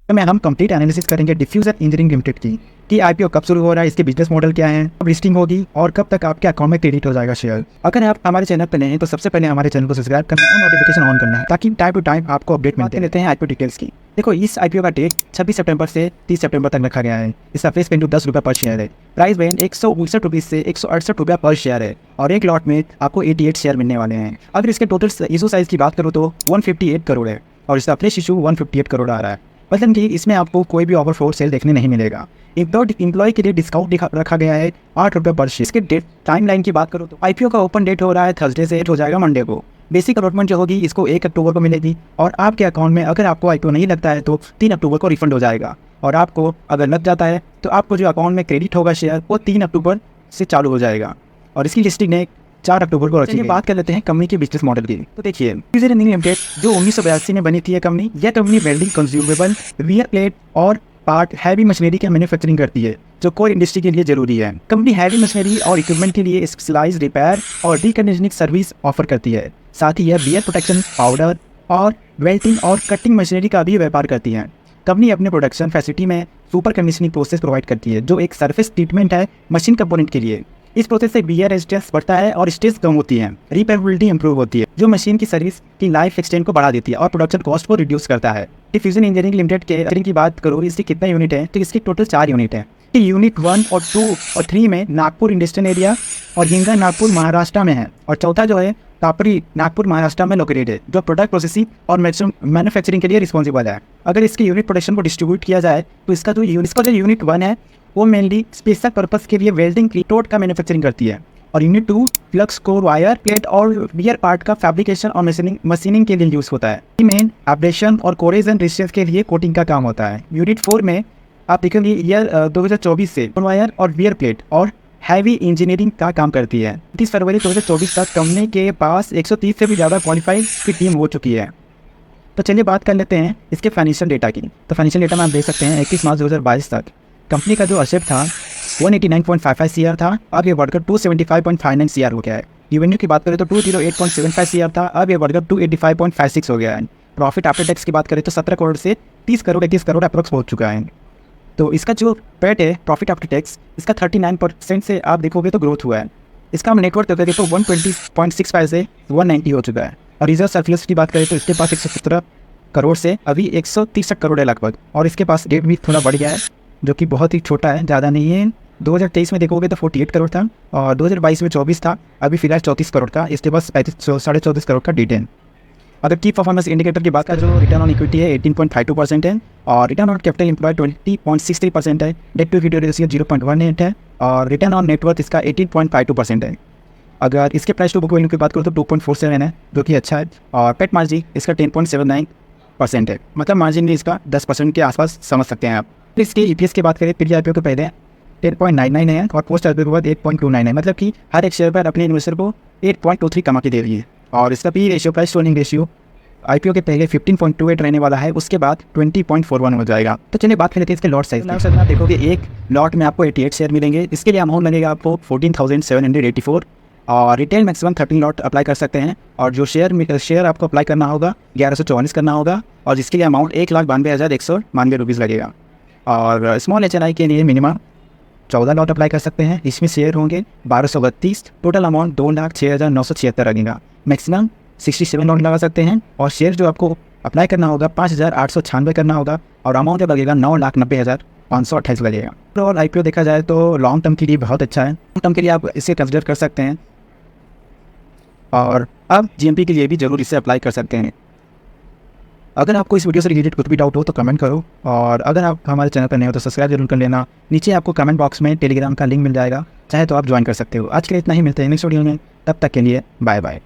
तो में हम कंप्लीट एनालिसिस करेंगे डिफ्यूजन इंजीनियरिंग लिमिटेड की कि आईपीओ कब शुरू हो रहा है, इसके बिजनेस मॉडल क्या है, कब लिस्टिंग होगी और कब तक आपके अकाउंट में क्रेडिट हो जाएगा शेयर। अगर आप हमारे चैनल पर नए हैं तो सबसे पहले हमारे चैनल को सब्सक्राइब करना और नोटिफिकेशन ऑन करना है ताकि टाइम टू टाइम आपको अपडेट मिलते रहते हैं आईपीओ डिटेल्स की। देखो, इस आईपीओ का डेट 26 सितंबर से 30 सितंबर तक रखा गया है। इसका फेस वैल्यू 10 रुपये पर शेयर है। प्राइस बैंड 159 रुपये से 168 रुपये पर शेयर है और एक लॉट में आपको 88 शेयर मिलने वाले हैं। अगर इसके टोटल इशू साइज की बात करूँ तो 158 करोड़ है और इसका फ्रेश इशू 158 करोड़ आ रहा है। मतलब कि इसमें आपको कोई भी ओवरफ्लो सेल देखने नहीं मिलेगा। एम्प्लॉय के लिए डिस्काउंट रखा गया है 8 रुपये पर शेयर। इसके डेट टाइमलाइन की बात करूँ तो आईपीओ का ओपन डेट हो रहा है थर्सडे से, हो जाएगा मंडे को। बेसिक अलॉटमेंट जो होगी इसको 1 अक्टूबर को मिलेगी और आपके अकाउंट में अगर आपको आईपीओ नहीं लगता है तो 3 अक्टूबर को रिफंड हो जाएगा। और आपको अगर लग जाता है तो आपको जो अकाउंट में क्रेडिट होगा शेयर वो 3 अक्टूबर से चालू हो जाएगा और इसकी लिस्टिंग ने 4 अक्टूबर को रखी है। बात कर लेते हैं कंपनी के बिजनेस मॉडल की। तो देखिए, डिफ्यूजन इंजीनियरिंग लिमिटेड जो 1982 में बनी थी ये company, welding, consumable, wear plate और पार्ट हैवी मशीनरी की मैन्युफैक्चरिंग करती है जो कोर इंडस्ट्री के लिए जरूरी है। कंपनी हैवी मशीनरी और इक्विपमेंट के लिए स्पेशलाइज्ड रिपेयर और डीकंडीशनिंग सर्विस ऑफर करती है। साथ ही यह बियर प्रोटेक्शन, पाउडर और वेल्डिंग और कटिंग मशीनरी का भी व्यापार करती है। कंपनी अपने प्रोडक्शन फैसिलिटी में सुपर कंडीशनिंग प्रोसेस प्रोवाइड करती है जो एक सरफेस ट्रीटमेंट है मशीन कंपोनेंट के लिए। इस प्रोसेस से बियर रेजिस्टेंस बढ़ता है और स्ट्रेस कम होती है, रिपेयरेबिलिटी इंप्रूव होती है जो मशीन की सर्विस की लाइफ एक्सटेंड को बढ़ा देती है और प्रोडक्शन कॉस्ट को रिड्यूस करता है। डिफ्यूजन इंजीनियरिंग लिमिटेड के की बात करूँ, इसके कितना यूनिट है तो इसकी टोटल 4 यूनिट है। यूनिट 1 और 2 और 3 में नागपुर इंडस्ट्रियल एरिया और हिंगा नागपुर महाराष्ट्र में है और चौथा जो है कापरी नागपुर महाराष्ट्र में लोकेटेड है जो प्रोडक्ट प्रोसेसिंग और मैन्युफैक्चरिंग के लिए रिस्पॉन्सिबल है। अगर इसके यूनिट प्रोडक्शन को डिस्ट्रीब्यूट किया जाए तो इसका जो यूनिट 1 है वो मेनली स्पेशल पर्पस के लिए वेल्डिंग क्रीटोड का मैन्युफैक्चरिंग करती है और unit 2 flux core wire plate और वियर पार्ट का फैब्रिकेशन और मशीनिंग के लिए यूज होता है। मेन एब्रेशन और कोरेजन रेजिस्टेंस के लिए कोटिंग का काम होता है। यूनिट 4 में आप देखेंगे ईयर 2024 से वायर और वियर प्लेट और हैवी इंजीनियरिंग का काम करती है। 30 फरवरी 2024 तक कंपनी के पास 130 से भी ज़्यादा क्वालिफाइड की टीम हो चुकी है। तो चलिए बात कर लेते हैं इसके फाइनेंशियल डेटा की। तो फाइनेंशियल डेटा में आप देख सकते हैं 31 मार्च 2022 तक कंपनी का जो असेट था 189.55 सीआर था, अब ये बढ़कर 275.59 सीआर हो गया है। रेवेन्यू की बात करें तो 208.75 सीआर था, अब ये बढ़कर 285.56 हो गया है। प्रॉफिट आफ्टर टैक्स की बात करें तो 17 करोड़ से 30 करोड़ 31 करोड़ अप्रोक्स पहुँच चुका है। तो इसका जो पैट है प्रॉफिट आफ्टर टैक्स इसका 39% से आप देखोगे तो ग्रोथ हुआ है। इसका हम नेटवर्क देखोगे तो 120.65 से 190 हो चुका है। और रिजर्व सरप्लस की बात करें तो इसके पास 117 करोड़ से अभी 163 करोड़ है लगभग और इसके पास डेट भी थोड़ा बढ़ गया है जो कि बहुत ही छोटा है, ज़्यादा नहीं है। 2023 में देखोगे तो 48 करोड़ था और 2022 में 24 था, अभी फिलहाल 34 करोड़ था। इसके पास 34.5 करोड़ का डेट है। अगर की परफॉर्मेंस इंडिकेटर की बात करें तो रिटर्न ऑन इक्विटी है 18.52% है और रिटर्न ऑन कैपिटल एम्प्लॉय 20.63% है। डेट टू इक्विटी रेशियो 0.18 है और रिटर्न ऑन नेटवर्थ इसका 18.52% है। अगर इसके प्राइस टू बुक वैल्यू की बात करूँ तो 2.47 है जो कि अच्छा है और पेट मार्जिन इसका 10.79% है। मतलब मार्जिन भी इसका 10% के आसपास समझ सकते हैं आप। तो इसके ईपीएस की बात करें प्री आईपीओ के पहले 10.99 है और पोस्ट आईपीओ के बाद 8.29 है। मतलब कि हर एक शेयर पर अपने इन्वेस्टर को 8.23 कमा के दे रही है। और इसका P ratio price to earning ratio IPO के पहले 15.28 रहने वाला है, उसके बाद 20.41 हो जाएगा। तो चलिए बात कर लेते हैं इसके लॉट साइज। देखोगे एक लॉट में आपको 88 शेयर मिलेंगे। इसके लिए अमाउंट लगेगा आपको 14,784 और रिटेल मैक्सिमम 13 लॉट अप्लाई कर सकते हैं और जो शेयर आपको अप्लाई करना होगा 1144 करना होगा और जिसके लिए अमाउंट 1,92,192 रुपीज़ लगेगा। और स्मॉल एचएनआई के लिए मिनिमम 14 लॉट अप्लाई कर सकते हैं। इसमें शेयर होंगे 1232, टोटल अमाउंट 2,06,976 लगेगा। मैक्सिमम 67 लॉट लगा सकते हैं और शेयर जो आपको अप्लाई करना होगा 5,896 करना होगा और अमाउंट जब लगेगा 9,90,528 लगेगा। ओवरऑल आईपीओ देखा जाए तो लॉन्ग टर्म के लिए बहुत अच्छा है। लॉन्ग टर्म के लिए आप इसे कंसिडर कर सकते हैं और अब जीएमपी के लिए भी जरूर इसे अप्लाई कर सकते हैं। अगर आपको इस वीडियो से रिलेटेड कुछ भी डाउट हो तो कमेंट करो और अगर आप हमारे चैनल पर नए हो तो सब्सक्राइब जरूर कर लेना। नीचे आपको कमेंट बॉक्स में टेलीग्राम का लिंक मिल जाएगा, चाहे तो आप ज्वाइन कर सकते हो। आज के लिए इतना ही, मिलते हैं नेक्स्ट वीडियो में, तब तक के लिए बाय बाय।